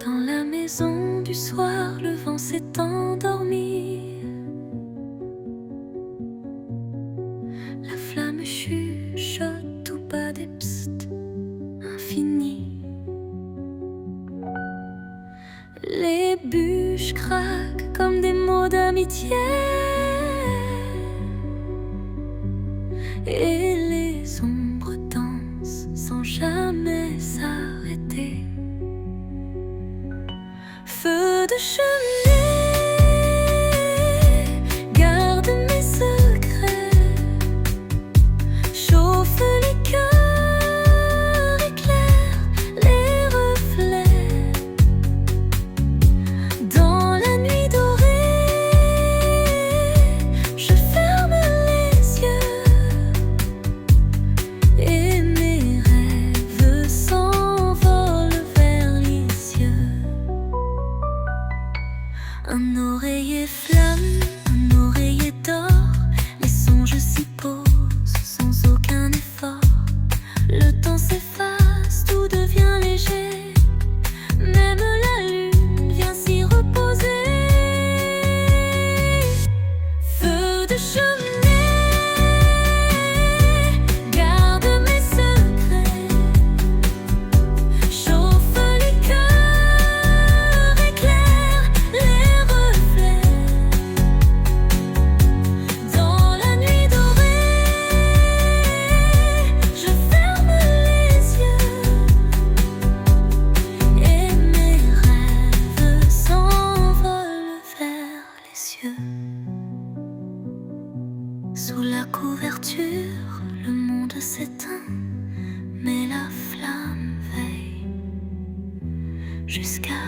Dans la maison du soir, le vent s'est endormi. La flamme chuchote tout bas des psst infinis. Les bûches craquent comme des mots d'amitié. Et les ombres dansent sans jamais s'arrêter. Feu de cheminée, garde mes secrets. Chauffe les cœurs, éclaire les reflets. Dans la nuit dorée, je ferme les yeux et mes rêves s'envolent vers les cieux. Un oreiller flamme, un oreiller d'or, les songes s'y posent sans aucun effort. Le temps s'efface, tout devient léger, même la lune vient s'y reposer. Feu de cheminée, garde mes secrets. Chauffe les cœurs, éclaire les reflets. Dans la nuit dorée, je ferme les yeux et mes rêves s'envolent vers les cieux. Sous la couverture, le monde s'éteint, mais la flamme veille jusqu'à